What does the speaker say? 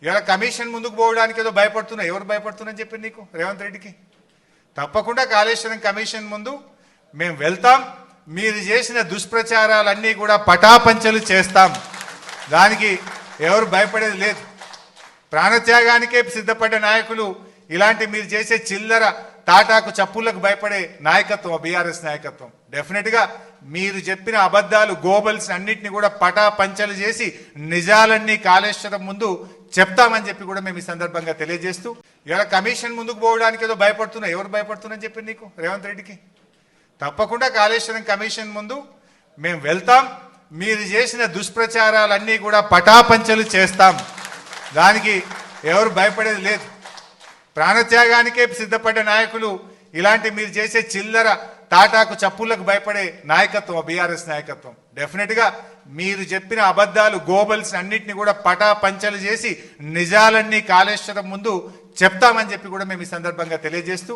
ఇలా కమిషన్ ముందుకు పోవడానికి ఏదో భయపడుతున్నా. ఎవరు భయపడుతున్నారని చెప్పి నీకు రేవంత్ రెడ్డికి? తప్పకుండా కాళేశ్వరం కమిషన్ ముందు మేము వెళ్తాం. మీరు చేసిన దుష్ప్రచారాలన్నీ కూడా పటాపంచలు చేస్తాం. దానికి ఎవరు భయపడేది లేదు. ప్రాణత్యాగానికే సిద్ధపడ్డ నాయకులు ఇలాంటి మీరు చేసే చిల్లర తాటాకు చప్పులకు భయపడే నాయకత్వం బీఆర్ఎస్ నాయకత్వం. డెఫినెట్గా మీరు చెప్పిన అబద్ధాలు గోబల్స్ అన్నింటినీ కూడా పటాపంచలు చేసి నిజాలన్నీ కాళేశ్వరం ముందు చెప్తామని చెప్పి కూడా మేము ఈ సందర్భంగా తెలియజేస్తూ, ఇలా కమిషన్ ముందుకు పోవడానికి ఏదో భయపడుతున్నా. ఎవరు భయపడుతున్నారని చెప్పి నీకు రేవంత్ రెడ్డికి? తప్పకుండా కాళేశ్వరం కమిషన్ ముందు మేము వెళ్తాం. మీరు చేసిన దుష్ప్రచారాలన్నీ కూడా పటాపంచలు చేస్తాం. దానికి ఎవరు భయపడేది లేదు. ప్రాణత్యాగానికే సిద్ధపడ్డ నాయకులు ఇలాంటి మీరు చేసే చిల్లర తాటాకు చప్పులకు భయపడే నాయకత్వం బీఆర్ఎస్ నాయకత్వం. డెఫినెట్గా మీరు చెప్పిన అబద్ధాలు గోబల్స్ అన్నింటినీ కూడా పటాపంచలు చేసి నిజాలన్నీ కాళేశ్వరం ముందు చెప్తామని చెప్పి కూడా మేము ఈ సందర్భంగా తెలియజేస్తూ